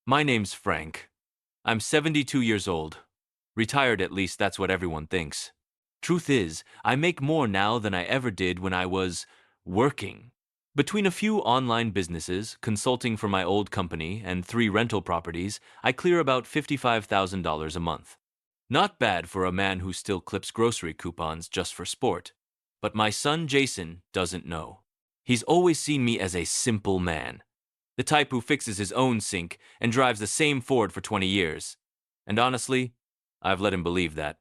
My name's Frank. I'm 72 years old. Retired, at least that's what everyone thinks. Truth is, I make more now than I ever did when I was working. Between a few online businesses, consulting for my old company, and 3 rental properties, I clear about $55,000 a month. Not bad for a man who still clips grocery coupons just for sport. But my son Jason doesn't know. He's always seen me as a simple man. The type who fixes his own sink and drives the same Ford for 20 years. And honestly, I've let him believe that.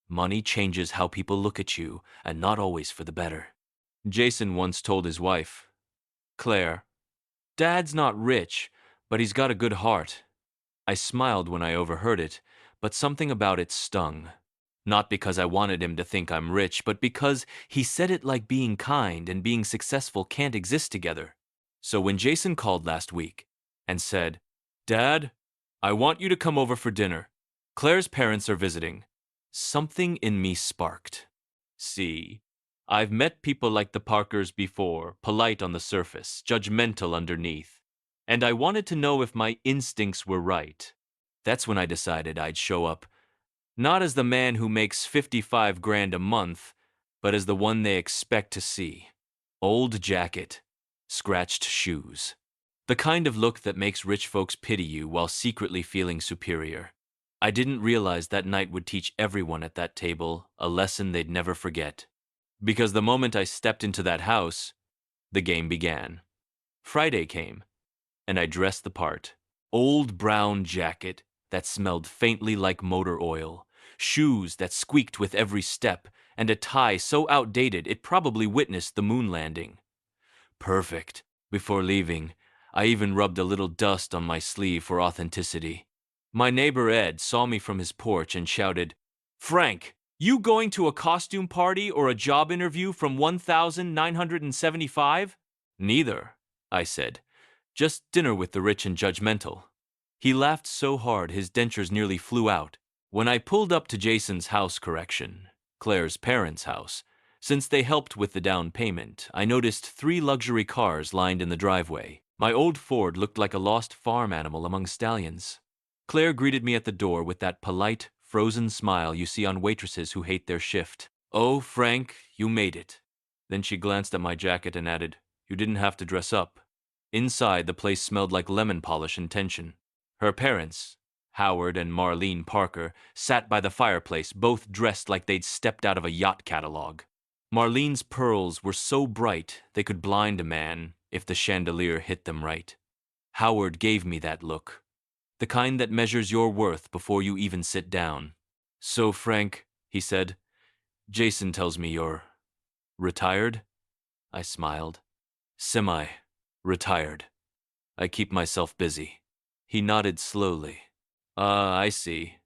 Money changes how people look at you, and not always for the better. Jason once told his wife, Claire, Dad's not rich, but he's got a good heart. I smiled when I overheard it, but something about it stung. Not because I wanted him to think I'm rich, but because he said it like being kind and being successful can't exist together. So when Jason called last week and said, Dad, I want you to come over for dinner. Claire's parents are visiting. Something in me sparked. See, I've met people like the Parkers before, polite on the surface, judgmental underneath. And I wanted to know if my instincts were right. That's when I decided I'd show up, not as the man who makes 55 grand a month, but as the one they expect to see. Old jacket, scratched shoes. The kind of look that makes rich folks pity you while secretly feeling superior. I didn't realize that night would teach everyone at that table a lesson they'd never forget. Because the moment I stepped into that house, the game began. Friday came, and I dressed the part. Old brown jacket that smelled faintly like motor oil, shoes that squeaked with every step, and a tie so outdated it probably witnessed the moon landing. Perfect. Before leaving, I even rubbed a little dust on my sleeve for authenticity. My neighbor Ed saw me from his porch and shouted, Frank, you going to a costume party or a job interview from 1975? Neither, I said. Just dinner with the rich and judgmental. He laughed so hard his dentures nearly flew out. When I pulled up to Jason's house, Claire's parents' house, since they helped with the down payment, I noticed 3 luxury cars lined in the driveway. My old Ford looked like a lost farm animal among stallions. Claire greeted me at the door with that polite, frozen smile you see on waitresses who hate their shift. Oh, Frank, you made it. Then she glanced at my jacket and added, You didn't have to dress up. Inside, the place smelled like lemon polish and tension. Her parents, Howard and Marlene Parker, sat by the fireplace, both dressed like they'd stepped out of a yacht catalog. Marlene's pearls were so bright they could blind a man if the chandelier hit them right. Howard gave me that look, the kind that measures your worth before you even sit down. So, Frank, he said, Jason tells me you're retired? I smiled. Semi-retired. I keep myself busy. He nodded slowly. Ah, I see.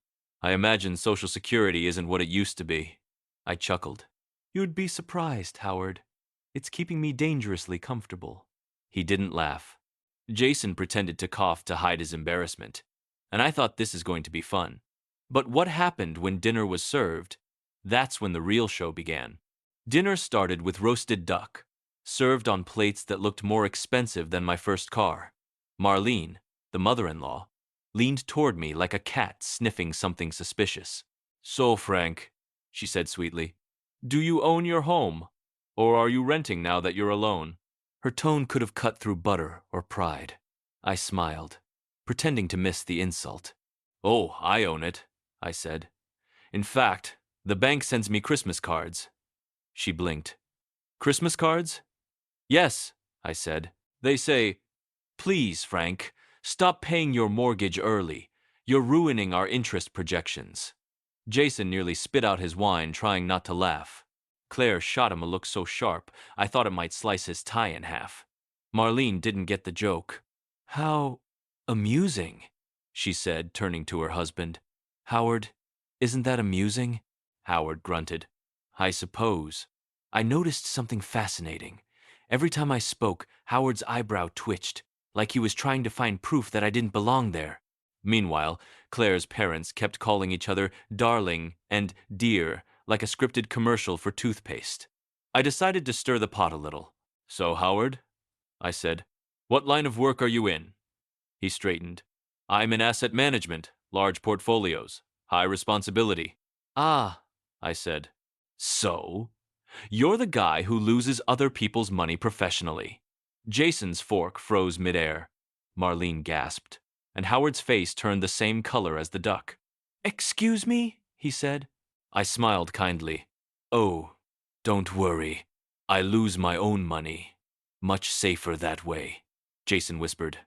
I imagine Social Security isn't what it used to be. I chuckled. You'd be surprised, Howard. It's keeping me dangerously comfortable. He didn't laugh. Jason pretended to cough to hide his embarrassment, and I thought this is going to be fun. But what happened when dinner was served? That's when the real show began. Dinner started with roasted duck, served on plates that looked more expensive than my first car. Marlene, the mother-in-law, leaned toward me like a cat sniffing something suspicious. So, Frank, she said sweetly, do you own your home? Or are you renting now that you're alone? Her tone could have cut through butter or pride. I smiled, pretending to miss the insult. Oh, I own it, I said. In fact, the bank sends me Christmas cards. She blinked. Christmas cards? Yes, I said. They say, Please, Frank, stop paying your mortgage early. You're ruining our interest projections. Jason nearly spit out his wine, trying not to laugh. Claire shot him a look so sharp, I thought it might slice his tie in half. Marlene didn't get the joke. How amusing, she said, turning to her husband. Howard, isn't that amusing? Howard grunted. I suppose. I noticed something fascinating. Every time I spoke, Howard's eyebrow twitched, like he was trying to find proof that I didn't belong there. Meanwhile, Claire's parents kept calling each other darling and dear, like a scripted commercial for toothpaste. I decided to stir the pot a little. So, Howard, I said, what line of work are you in? He straightened. I'm in asset management, large portfolios, high responsibility. Ah, I said. So? You're the guy who loses other people's money professionally. Jason's fork froze midair. Marlene gasped, and Howard's face turned the same color as the duck. Excuse me? He said. I smiled kindly. Oh, don't worry. I lose my own money. Much safer that way, Jason whispered.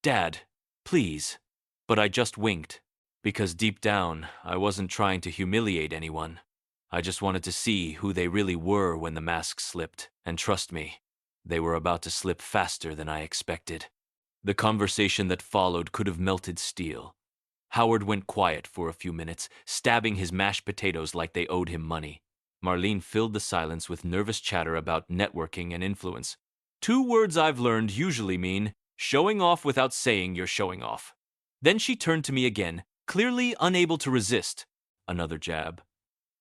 Dad, please. But I just winked, because deep down, I wasn't trying to humiliate anyone. I just wanted to see who they really were when the mask slipped, and trust me, they were about to slip faster than I expected. The conversation that followed could have melted steel. Howard went quiet for a few minutes, stabbing his mashed potatoes like they owed him money. Marlene filled the silence with nervous chatter about networking and influence. Two words I've learned usually mean showing off without saying you're showing off. Then she turned to me again, clearly unable to resist. Another jab.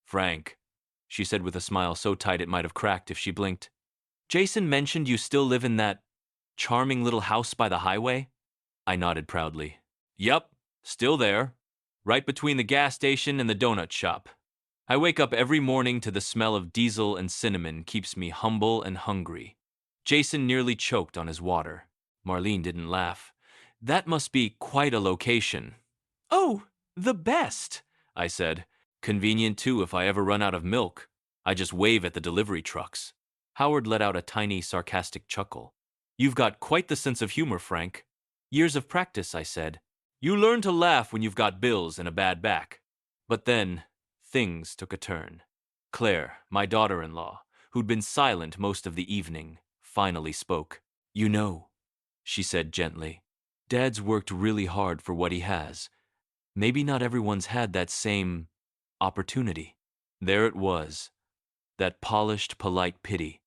Frank, she said with a smile so tight it might have cracked if she blinked. Jason mentioned you still live in that charming little house by the highway? I nodded proudly. Yup, still there. Right between the gas station and the donut shop. I wake up every morning to the smell of diesel and cinnamon keeps me humble and hungry. Jason nearly choked on his water. Marlene didn't laugh. That must be quite a location. Oh, the best, I said. Convenient too if I ever run out of milk. I just wave at the delivery trucks. Howard let out a tiny, sarcastic chuckle. You've got quite the sense of humor, Frank. Years of practice, I said. You learn to laugh when you've got bills and a bad back. But then, things took a turn. Claire, my daughter-in-law, who'd been silent most of the evening, finally spoke. You know, she said gently, Dad's worked really hard for what he has. Maybe not everyone's had that same opportunity. There it was, that polished, polite pity,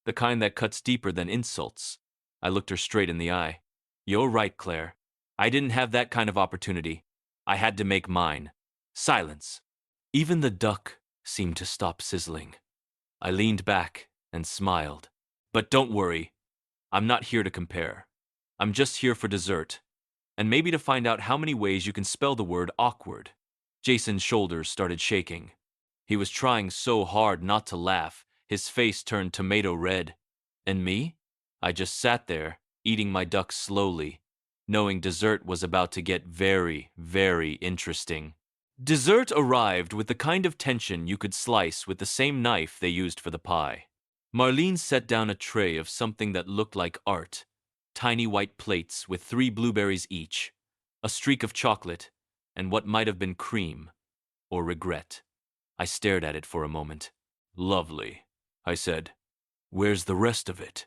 the kind that cuts deeper than insults. I looked her straight in the eye. You're right, Claire. I didn't have that kind of opportunity. I had to make mine. Silence. Even the duck seemed to stop sizzling. I leaned back and smiled. But don't worry, I'm not here to compare. I'm just here for dessert, and maybe to find out how many ways you can spell the word awkward. Jason's shoulders started shaking. He was trying so hard not to laugh, his face turned tomato red. And me? I just sat there, eating my duck slowly, knowing dessert was about to get very, very interesting. Dessert arrived with the kind of tension you could slice with the same knife they used for the pie. Marlene set down a tray of something that looked like art. Tiny white plates with 3 blueberries each, a streak of chocolate, and what might have been cream or regret. I stared at it for a moment. Lovely, I said. Where's the rest of it?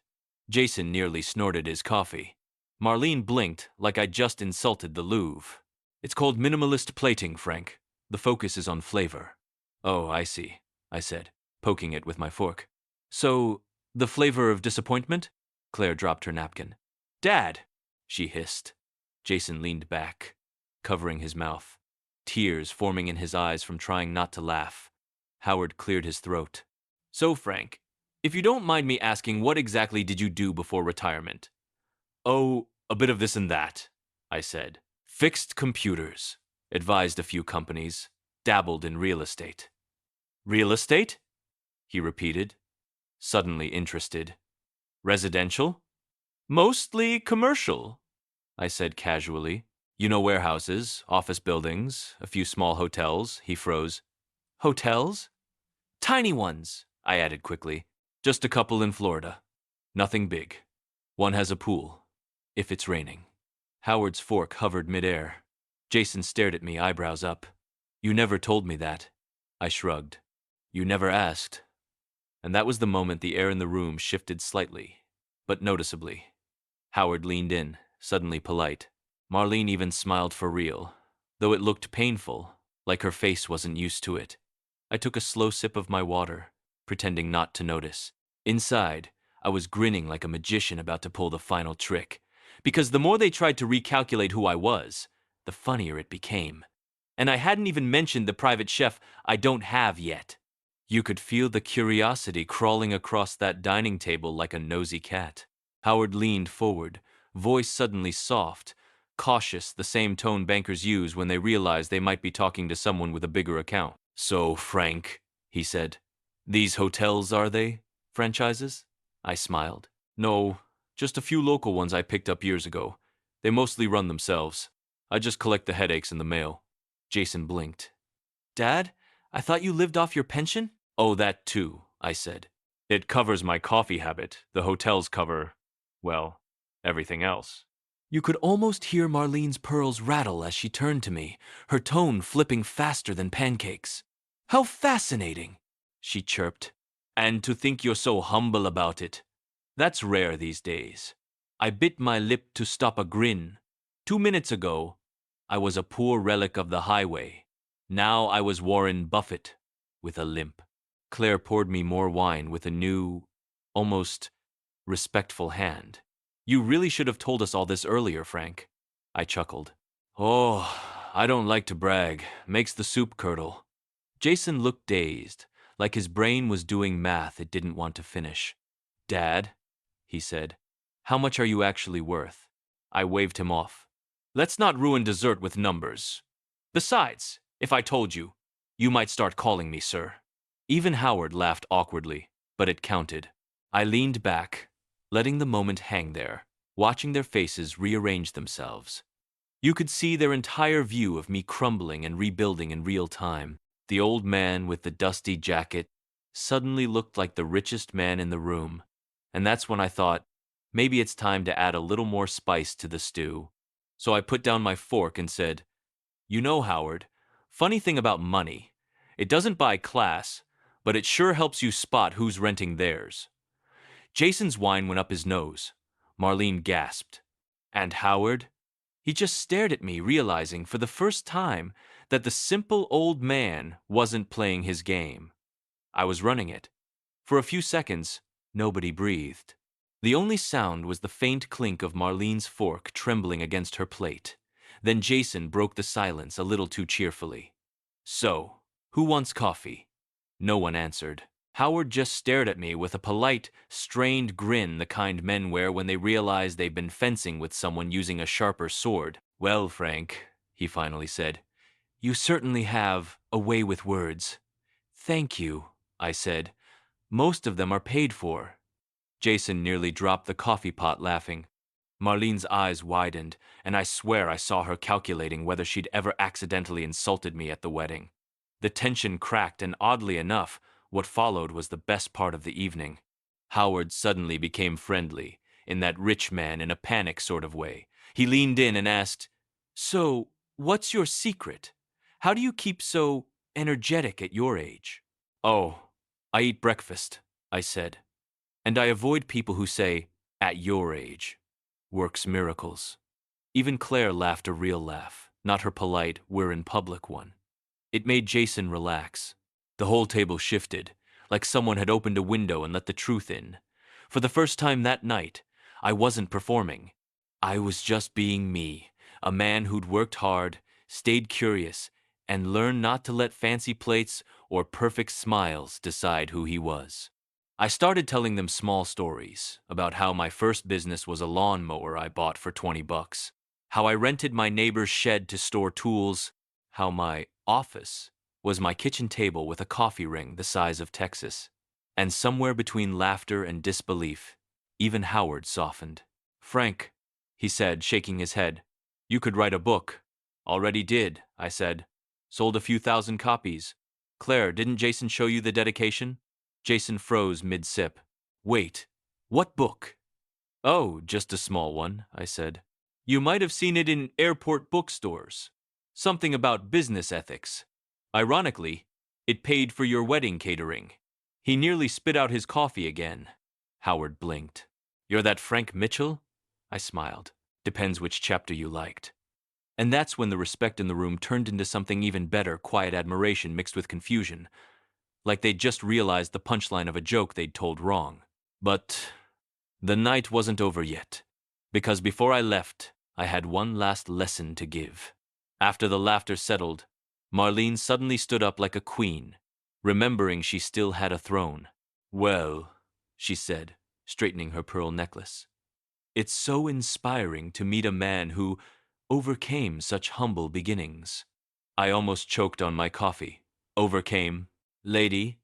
Jason nearly snorted his coffee. Marlene blinked like I'd just insulted the Louvre. It's called minimalist plating, Frank. The focus is on flavor. Oh, I see, I said, poking it with my fork. So, the flavor of disappointment? Claire dropped her napkin. Dad, she hissed. Jason leaned back, covering his mouth, tears forming in his eyes from trying not to laugh. Howard cleared his throat. So, Frank, if you don't mind me asking, what exactly did you do before retirement? Oh, a bit of this and that, I said. Fixed computers, advised a few companies, dabbled in real estate. Real estate? He repeated, suddenly interested. Residential? Mostly commercial, I said casually. You know, warehouses, office buildings, a few small hotels. He froze. Hotels? Tiny ones, I added quickly. Just a couple in Florida. Nothing big. One has a pool, if it's raining. Howard's fork hovered midair. Jason stared at me, eyebrows up. You never told me that. I shrugged. You never asked. And that was the moment the air in the room shifted slightly, but noticeably. Howard leaned in, suddenly polite. Marlene even smiled for real, though it looked painful, like her face wasn't used to it. I took a slow sip of my water, pretending not to notice. Inside, I was grinning like a magician about to pull the final trick, because the more they tried to recalculate who I was, the funnier it became. And I hadn't even mentioned the private chef I don't have yet. You could feel the curiosity crawling across that dining table like a nosy cat. Howard leaned forward, voice suddenly soft, cautious, the same tone bankers use when they realize they might be talking to someone with a bigger account. "So, Frank," he said, "these hotels, are they? Franchises?" I smiled. "No, just a few local ones I picked up years ago. They mostly run themselves. I just collect the headaches in the mail." Jason blinked. "Dad, I thought you lived off your pension?" "Oh, that too," I said. "It covers my coffee habit. The hotels cover, well, everything else." You could almost hear Marlene's pearls rattle as she turned to me, her tone flipping faster than pancakes. "How fascinating," she chirped. "And to think you're so humble about it. That's rare these days." I bit my lip to stop a grin. 2 minutes ago, I was a poor relic of the highway. Now I was Warren Buffett, with a limp. Claire poured me more wine with a new, almost respectful hand. "You really should have told us all this earlier, Frank." I chuckled. "Oh, I don't like to brag. Makes the soup curdle." Jason looked dazed, like his brain was doing math it didn't want to finish. "Dad," he said, "how much are you actually worth?" I waved him off. "Let's not ruin dessert with numbers. Besides, if I told you, you might start calling me sir." Even Howard laughed awkwardly, but it counted. I leaned back, letting the moment hang there, watching their faces rearrange themselves. You could see their entire view of me crumbling and rebuilding in real time. The old man with the dusty jacket suddenly looked like the richest man in the room, and that's when I thought, maybe it's time to add a little more spice to the stew. So I put down my fork and said, "You know, Howard, funny thing about money, it doesn't buy class, but it sure helps you spot who's renting theirs." Jason's wine went up his nose. Marlene gasped. And Howard? He just stared at me, realizing for the first time that the simple old man wasn't playing his game. I was running it. For a few seconds, nobody breathed. The only sound was the faint clink of Marlene's fork trembling against her plate. Then Jason broke the silence a little too cheerfully. "So, who wants coffee?" No one answered. Howard just stared at me with a polite, strained grin the kind men wear when they realize they've been fencing with someone using a sharper sword. "Well, Frank," he finally said, "you certainly have a way with words." "Thank you," I said. "Most of them are paid for." Jason nearly dropped the coffee pot laughing. Marlene's eyes widened, and I swear I saw her calculating whether she'd ever accidentally insulted me at the wedding. The tension cracked, and oddly enough, what followed was the best part of the evening. Howard suddenly became friendly, in that rich man in a panic sort of way. He leaned in and asked, "So, what's your secret? How do you keep so energetic at your age?" "Oh, I eat breakfast," I said. "And I avoid people who say, 'at your age.' Works miracles." Even Claire laughed a real laugh, not her polite, "we're in public" one. It made Jason relax. The whole table shifted, like someone had opened a window and let the truth in. For the first time that night, I wasn't performing. I was just being me, a man who'd worked hard, stayed curious, and learned not to let fancy plates or perfect smiles decide who he was. I started telling them small stories about how my first business was a lawnmower I bought for $20, how I rented my neighbor's shed to store tools, how my office was my kitchen table with a coffee ring the size of Texas. And somewhere between laughter and disbelief, even Howard softened. "Frank," he said, shaking his head, "you could write a book." "Already did," I said. "Sold a few thousand copies." "Claire, didn't Jason show you the dedication?" Jason froze mid-sip. "Wait, what book?" "Oh, just a small one," I said. "You might have seen it in airport bookstores. Something about business ethics. Ironically, it paid for your wedding catering." He nearly spit out his coffee again. Howard blinked. "You're that Frank Mitchell?" I smiled. "Depends which chapter you liked." And that's when the respect in the room turned into something even better, quiet admiration mixed with confusion, like they'd just realized the punchline of a joke they'd told wrong. But the night wasn't over yet, because before I left, I had one last lesson to give. After the laughter settled, Marlene suddenly stood up like a queen, remembering she still had a throne. "Well," she said, straightening her pearl necklace, "it's so inspiring to meet a man who, overcame such humble beginnings. I almost choked on my coffee. Overcame. Lady,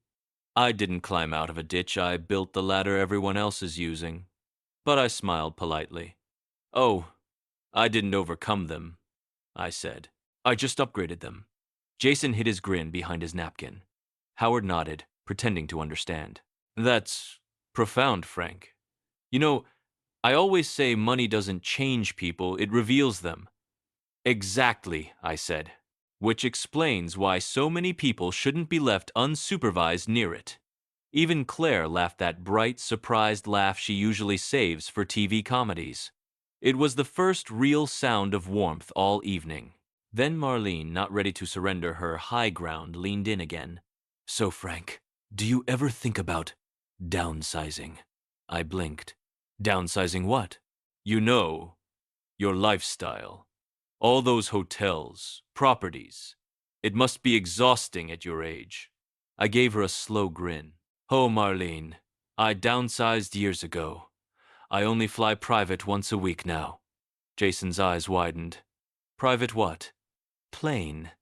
I didn't climb out of a ditch. I built the ladder everyone else is using. But I smiled politely. Oh, I didn't overcome them, I said. I just upgraded them. Jason hid his grin behind his napkin. Howard nodded, pretending to understand. That's profound, Frank. You know, I always say money doesn't change people, it reveals them. Exactly, I said. Which explains why so many people shouldn't be left unsupervised near it. Even Claire laughed that bright, surprised laugh she usually saves for TV comedies. It was the first real sound of warmth all evening. Then Marlene, not ready to surrender her high ground, leaned in again. So, Frank, do you ever think about downsizing? I blinked. Downsizing what? You know, your lifestyle. All those hotels, properties. It must be exhausting at your age. I gave her a slow grin. Oh, Marlene, I downsized years ago. I only fly private once a week now. Jason's eyes widened. Private what? Plane,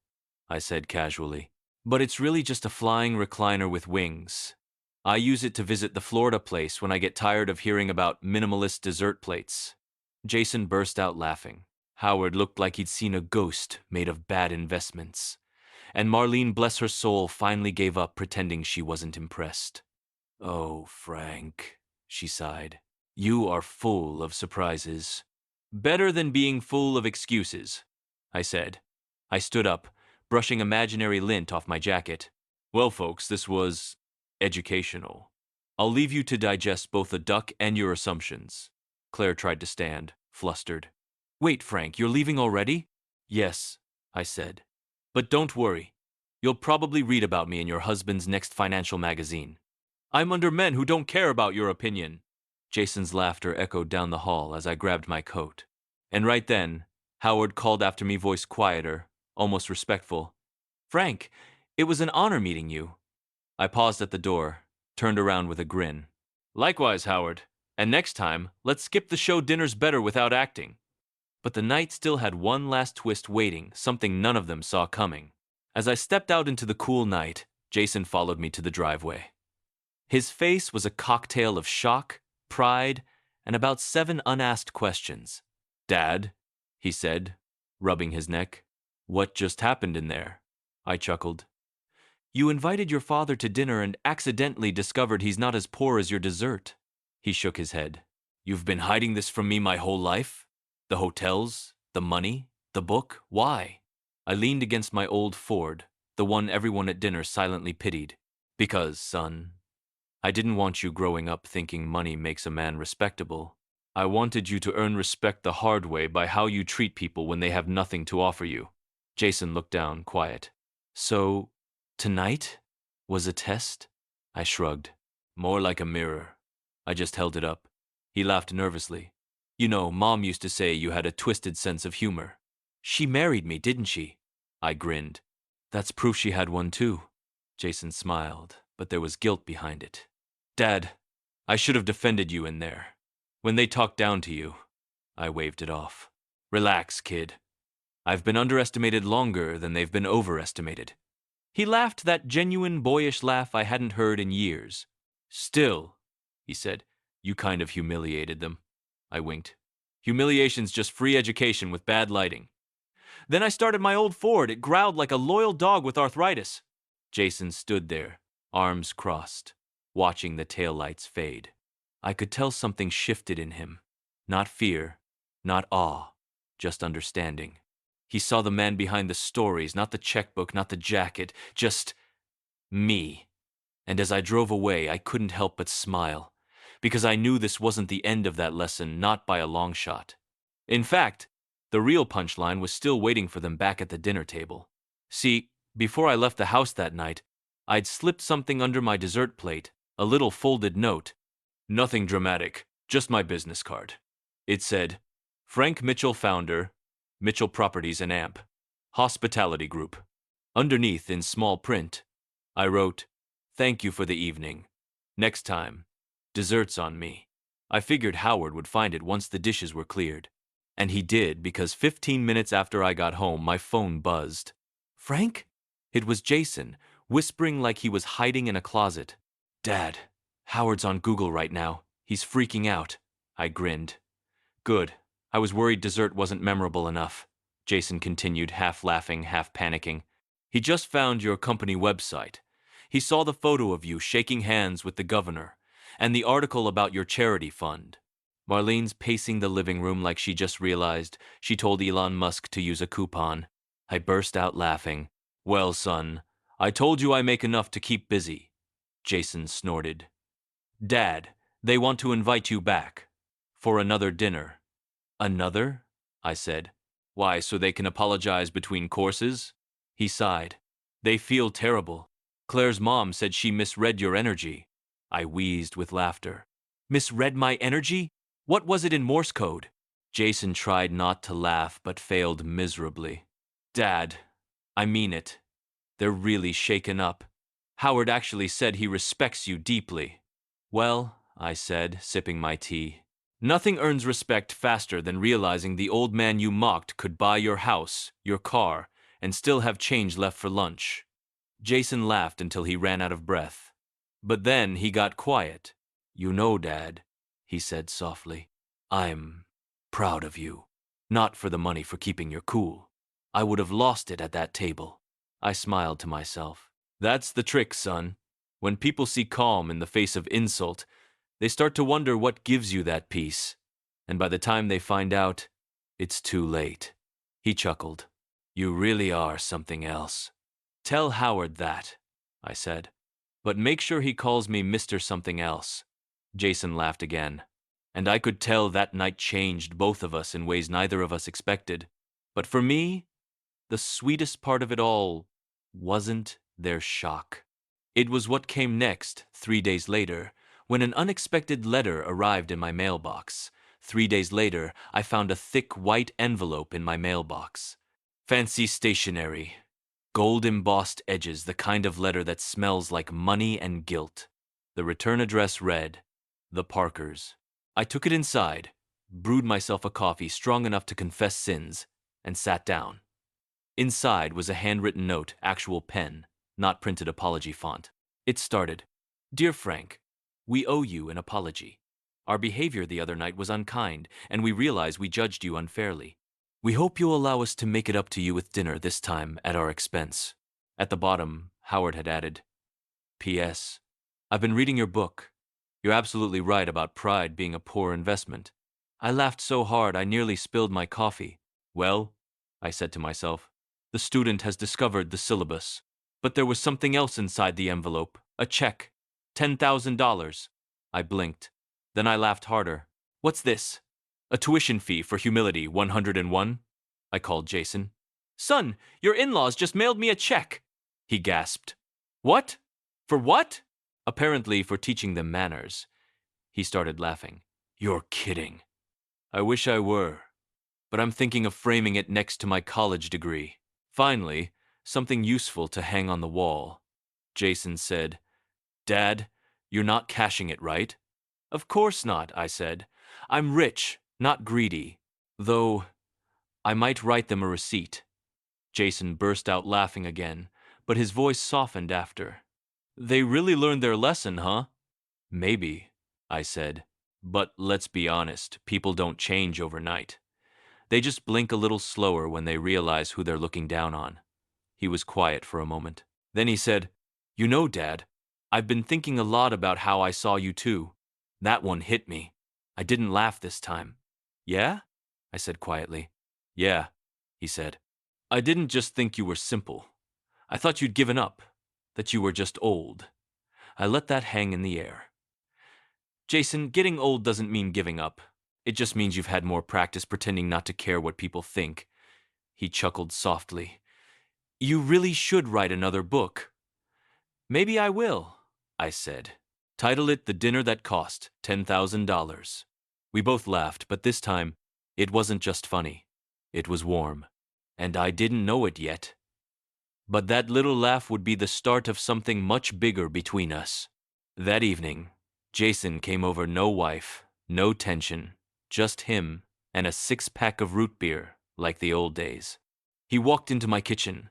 I said casually. But it's really just a flying recliner with wings. I use it to visit the Florida place when I get tired of hearing about minimalist dessert plates. Jason burst out laughing. Howard looked like he'd seen a ghost made of bad investments. And Marlene, bless her soul, finally gave up pretending she wasn't impressed. Oh, Frank, she sighed. You are full of surprises. Better than being full of excuses, I said. I stood up, brushing imaginary lint off my jacket. Well, folks, this was educational. I'll leave you to digest both the duck and your assumptions. Claire tried to stand, flustered. Wait, Frank, you're leaving already? Yes, I said. But don't worry. You'll probably read about me in your husband's next financial magazine. I'm under men who don't care about your opinion. Jason's laughter echoed down the hall as I grabbed my coat. And right then, Howard called after me, voice quieter, almost respectful. Frank, it was an honor meeting you. I paused at the door, turned around with a grin. Likewise, Howard. And next time, let's skip the show Dinner's Better without acting. But the night still had one last twist waiting, something none of them saw coming. As I stepped out into the cool night, Jason followed me to the driveway. His face was a cocktail of shock, pride, and about 7 unasked questions. Dad, he said, rubbing his neck. What just happened in there? I chuckled. You invited your father to dinner and accidentally discovered he's not as poor as your dessert. He shook his head. You've been hiding this from me my whole life? The hotels, the money, the book, why? I leaned against my old Ford, the one everyone at dinner silently pitied. Because, son, I didn't want you growing up thinking money makes a man respectable. I wanted you to earn respect the hard way by how you treat people when they have nothing to offer you. Jason looked down, quiet. So, tonight was a test? I shrugged. More like a mirror. I just held it up. He laughed nervously. You know, Mom used to say you had a twisted sense of humor. She married me, didn't she? I grinned. That's proof she had one too. Jason smiled, but there was guilt behind it. Dad, I should have defended you in there. When they talked down to you, I waved it off. Relax, kid. I've been underestimated longer than they've been overestimated. He laughed that genuine boyish laugh I hadn't heard in years. Still, he said, you kind of humiliated them. I winked. Humiliation's just free education with bad lighting. Then I started my old Ford. It growled like a loyal dog with arthritis. Jason stood there, arms crossed, watching the taillights fade. I could tell something shifted in him. Not fear, not awe, just understanding. He saw the man behind the stories, not the checkbook, not the jacket, just me. And as I drove away, I couldn't help but smile, because I knew this wasn't the end of that lesson, not by a long shot. In fact, the real punchline was still waiting for them back at the dinner table. See, before I left the house that night, I'd slipped something under my dessert plate, a little folded note. Nothing dramatic, just my business card. It said, Frank Mitchell, founder, Mitchell Properties and Amp, Hospitality Group. Underneath, in small print, I wrote, Thank you for the evening. Next time, desserts on me. I figured Howard would find it once the dishes were cleared. And he did, because 15 minutes after I got home, my phone buzzed. Frank? It was Jason, whispering like he was hiding in a closet. Dad, Howard's on Google right now. He's freaking out. I grinned. Good. I was worried dessert wasn't memorable enough. Jason continued, half laughing, half panicking. He just found your company website. He saw the photo of you shaking hands with the governor, and the article about your charity fund. Marlene's pacing the living room like she just realized she told Elon Musk to use a coupon. I burst out laughing. Well, son, I told you I make enough to keep busy. Jason snorted. Dad, they want to invite you back. For another dinner. Another? I said. Why, so they can apologize between courses? He sighed. They feel terrible. Claire's mom said she misread your energy. I wheezed with laughter. Misread my energy? What was it in Morse code? Jason tried not to laugh but failed miserably. Dad, I mean it. They're really shaken up. Howard actually said he respects you deeply. Well, I said, sipping my tea, nothing earns respect faster than realizing the old man you mocked could buy your house, your car, and still have change left for lunch. Jason laughed until he ran out of breath. But then he got quiet. You know, Dad, he said softly, I'm proud of you. Not for the money for keeping your cool. I would have lost it at that table. I smiled to myself. That's the trick, son. When people see calm in the face of insult, they start to wonder what gives you that peace. And by the time they find out, it's too late. He chuckled. You really are something else. Tell Howard that, I said. But make sure he calls me Mr. Something Else. Jason laughed again. And I could tell that night changed both of us in ways neither of us expected. But for me, the sweetest part of it all wasn't their shock. It was what came next, 3 days later, when an unexpected letter arrived in my mailbox. 3 days later, I found a thick white envelope in my mailbox. Fancy stationery. Gold-embossed edges, the kind of letter that smells like money and guilt. The return address read, The Parkers. I took it inside, brewed myself a coffee strong enough to confess sins, and sat down. Inside was a handwritten note, actual pen, not printed apology font. It started, Dear Frank, we owe you an apology. Our behavior the other night was unkind, and we realize we judged you unfairly. We hope you'll allow us to make it up to you with dinner this time at our expense. At the bottom, Howard had added, P.S. I've been reading your book. You're absolutely right about pride being a poor investment. I laughed so hard I nearly spilled my coffee. Well, I said to myself, the student has discovered the syllabus. But there was something else inside the envelope, a check, $10,000. I blinked. Then I laughed harder. What's this? A tuition fee for humility 101? I called Jason. Son, your in-laws just mailed me a check, he gasped. What? For what? Apparently for teaching them manners. He started laughing. You're kidding. I wish I were, but I'm thinking of framing it next to my college degree. Finally, something useful to hang on the wall. Jason said, Dad, you're not cashing it, right? Of course not, I said. I'm rich, not greedy. Though, I might write them a receipt. Jason burst out laughing again, but his voice softened after. They really learned their lesson, huh? Maybe, I said. But let's be honest, people don't change overnight. They just blink a little slower when they realize who they're looking down on. He was quiet for a moment. Then he said, You know, Dad, I've been thinking a lot about how I saw you too. That one hit me. I didn't laugh this time. Yeah? I said quietly. Yeah, he said. I didn't just think you were simple. I thought you'd given up, that you were just old. I let that hang in the air. Jason, getting old doesn't mean giving up. It just means you've had more practice pretending not to care what people think. He chuckled softly. You really should write another book. Maybe I will, I said. Title it The Dinner That Cost $10,000. We both laughed, but this time, it wasn't just funny. It was warm. And I didn't know it yet. But that little laugh would be the start of something much bigger between us. That evening, Jason came over, no wife, no tension, just him and a six-pack of root beer, like the old days. He walked into my kitchen,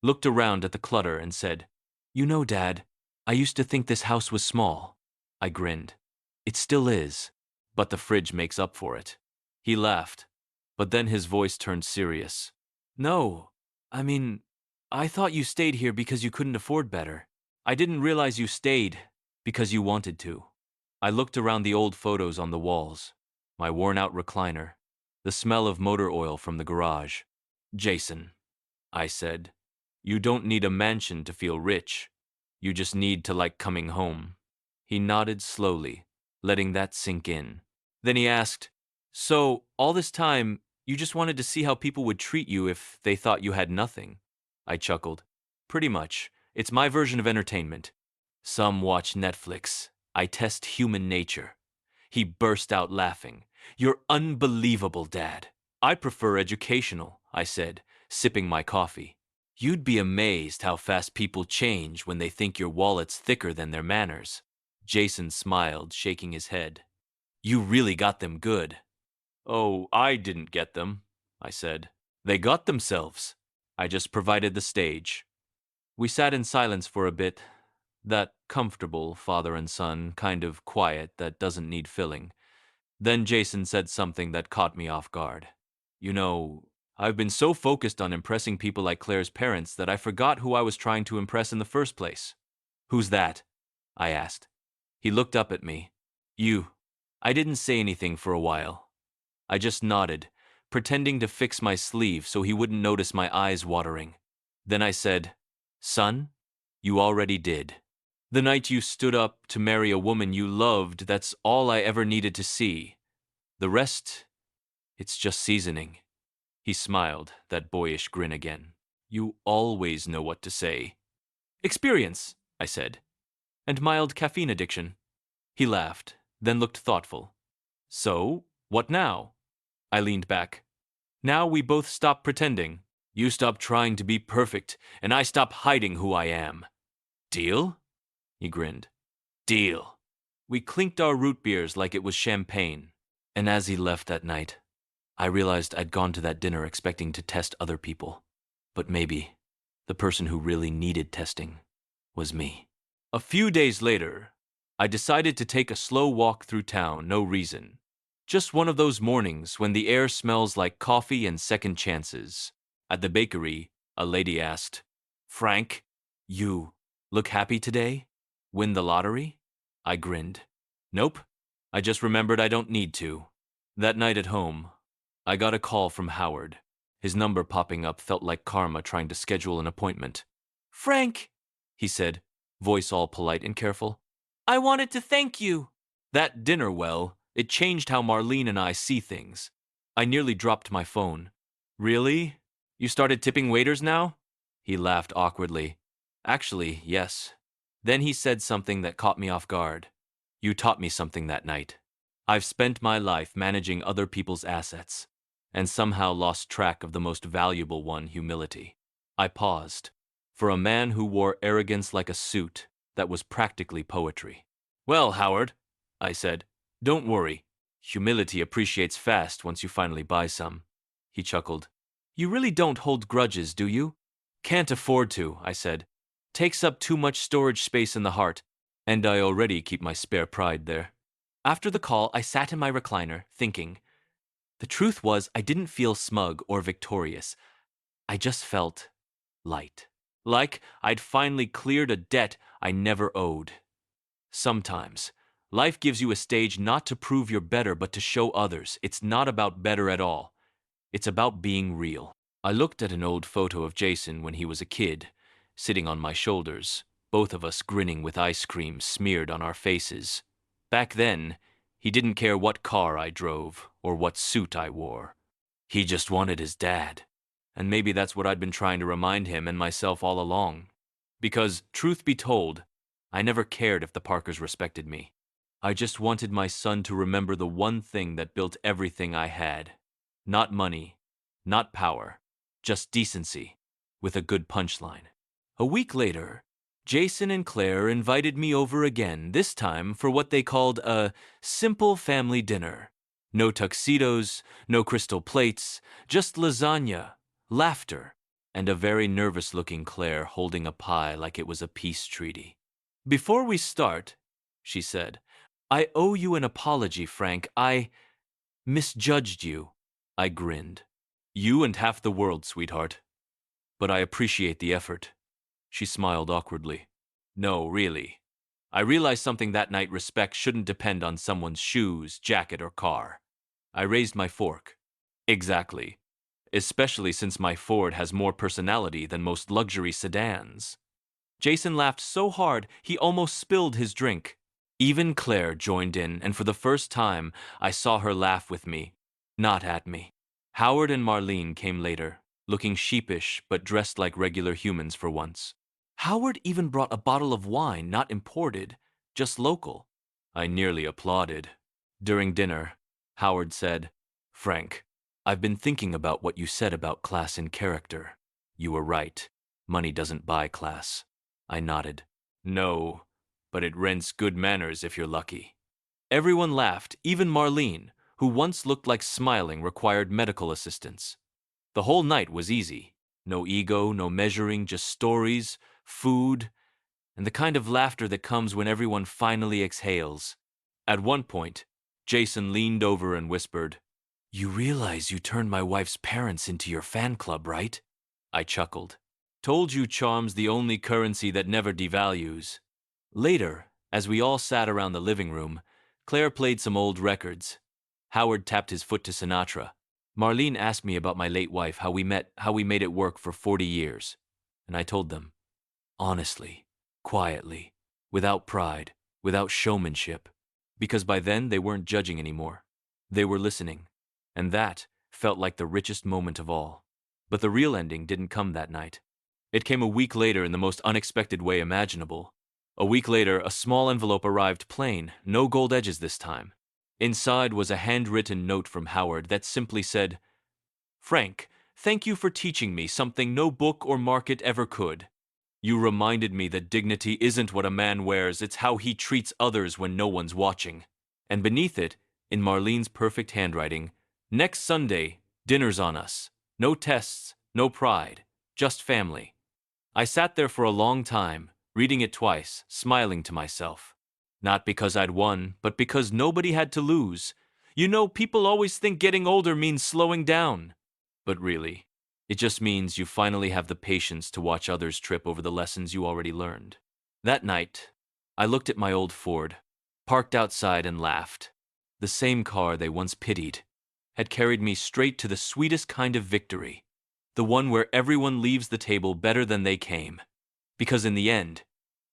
looked around at the clutter, and said, "You know, Dad, I used to think this house was small." I grinned. "It still is, but the fridge makes up for it." He laughed, but then his voice turned serious. "No, I mean, I thought you stayed here because you couldn't afford better. I didn't realize you stayed because you wanted to." I looked around the old photos on the walls, my worn-out recliner, the smell of motor oil from the garage. "Jason," I said, "you don't need a mansion to feel rich. You just need to like coming home." He nodded slowly, letting that sink in. Then he asked, "So, all this time, you just wanted to see how people would treat you if they thought you had nothing?" I chuckled. "Pretty much. It's my version of entertainment. Some watch Netflix. I test human nature." He burst out laughing. "You're unbelievable, Dad." "I prefer educational," I said, sipping my coffee. "You'd be amazed how fast people change when they think your wallet's thicker than their manners." Jason smiled, shaking his head. "You really got them good." "Oh, I didn't get them," I said. "They got themselves. I just provided the stage." We sat in silence for a bit, that comfortable father and son kind of quiet that doesn't need filling. Then Jason said something that caught me off guard. "You know, I've been so focused on impressing people like Claire's parents that I forgot who I was trying to impress in the first place." "Who's that?" I asked. He looked up at me. "You." I didn't say anything for a while. I just nodded, pretending to fix my sleeve so he wouldn't notice my eyes watering. Then I said, "Son, you already did. The night you stood up to marry a woman you loved, that's all I ever needed to see. The rest, it's just seasoning." He smiled, that boyish grin again. "You always know what to say." "Experience," I said, "and mild caffeine addiction." He laughed, then looked thoughtful. "So, what now?" I leaned back. "Now we both stop pretending. You stop trying to be perfect, and I stop hiding who I am. Deal?" He grinned. "Deal." We clinked our root beers like it was champagne. And as he left that night, I realized I'd gone to that dinner expecting to test other people. But maybe the person who really needed testing was me. A few days later, I decided to take a slow walk through town, no reason. Just one of those mornings when the air smells like coffee and second chances. At the bakery, a lady asked, "Frank, you look happy today? Win the lottery?" I grinned. "Nope, I just remembered I don't need to." That night at home, I got a call from Howard. His number popping up felt like karma trying to schedule an appointment. "Frank," he said, voice all polite and careful, "I wanted to thank you." That dinner, well, it changed how Marlene and I see things. I nearly dropped my phone. "Really? You started tipping waiters now?" He laughed awkwardly. "Actually, yes." Then he said something that caught me off guard. "You taught me something that night. I've spent my life managing other people's assets, and somehow lost track of the most valuable one, humility." I paused. For a man who wore arrogance like a suit, that was practically poetry. "Well, Howard," I said, "don't worry. Humility appreciates fast once you finally buy some." He chuckled. "You really don't hold grudges, do you?" "Can't afford to," I said. "Takes up too much storage space in the heart, and I already keep my spare pride there." After the call, I sat in my recliner, thinking. The truth was, I didn't feel smug or victorious. I just felt light. Like I'd finally cleared a debt I never owed. Sometimes, life gives you a stage not to prove you're better, but to show others it's not about better at all. It's about being real. I looked at an old photo of Jason when he was a kid, sitting on my shoulders, both of us grinning with ice cream smeared on our faces. Back then, he didn't care what car I drove or what suit I wore. He just wanted his dad. And maybe that's what I'd been trying to remind him and myself all along. Because, truth be told, I never cared if the Parkers respected me. I just wanted my son to remember the one thing that built everything I had. Not money, not power, just decency, with a good punchline. A week later, Jason and Claire invited me over again, this time for what they called a simple family dinner. No tuxedos, no crystal plates, just lasagna, laughter, and a very nervous-looking Claire holding a pie like it was a peace treaty. "Before we start," she said, "I owe you an apology, Frank. I misjudged you." I grinned. "You and half the world, sweetheart. But I appreciate the effort." She smiled awkwardly. "No, really. I realized something that night: respect shouldn't depend on someone's shoes, jacket, or car." I raised my fork. "Exactly. Especially since my Ford has more personality than most luxury sedans." Jason laughed so hard he almost spilled his drink. Even Claire joined in, and for the first time, I saw her laugh with me, not at me. Howard and Marlene came later, looking sheepish but dressed like regular humans for once. Howard even brought a bottle of wine, not imported, just local. I nearly applauded. During dinner, Howard said, "Frank, I've been thinking about what you said about class and character. You were right. Money doesn't buy class." I nodded. "No, but it rents good manners if you're lucky." Everyone laughed, even Marlene, who once looked like smiling required medical assistance. The whole night was easy. No ego, no measuring, just stories, food, and the kind of laughter that comes when everyone finally exhales. At one point, Jason leaned over and whispered, "You realize you turned my wife's parents into your fan club, right?" I chuckled. "Told you charm's the only currency that never devalues." Later, as we all sat around the living room, Claire played some old records. Howard tapped his foot to Sinatra. Marlene asked me about my late wife, how we met, how we made it work for 40 years. And I told them, honestly, quietly, without pride, without showmanship, because by then they weren't judging anymore. They were listening, and that felt like the richest moment of all. But the real ending didn't come that night. It came a week later in the most unexpected way imaginable. A week later, a small envelope arrived, plain, no gold edges this time. Inside was a handwritten note from Howard that simply said, "Frank, thank you for teaching me something no book or market ever could. You reminded me that dignity isn't what a man wears, it's how he treats others when no one's watching." And beneath it, in Marlene's perfect handwriting, "Next Sunday, dinner's on us. No tests, no pride, just family." I sat there for a long time, reading it twice, smiling to myself. Not because I'd won, but because nobody had to lose. You know, people always think getting older means slowing down. But really, it just means you finally have the patience to watch others trip over the lessons you already learned. That night, I looked at my old Ford, parked outside, and laughed. The same car they once pitied had carried me straight to the sweetest kind of victory, the one where everyone leaves the table better than they came. Because in the end,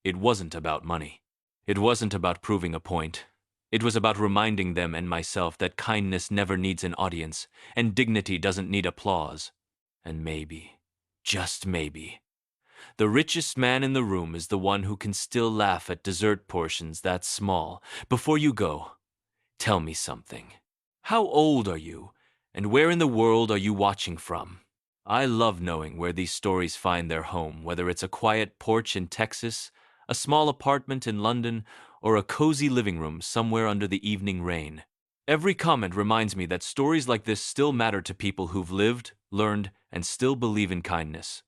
it wasn't about money. It wasn't about proving a point. It was about reminding them and myself that kindness never needs an audience, and dignity doesn't need applause. And maybe, just maybe, the richest man in the room is the one who can still laugh at dessert portions that small. Before you go, tell me something. How old are you, and where in the world are you watching from? I love knowing where these stories find their home, whether it's a quiet porch in Texas, a small apartment in London, or a cozy living room somewhere under the evening rain. Every comment reminds me that stories like this still matter to people who've lived, learned, and still believe in kindness.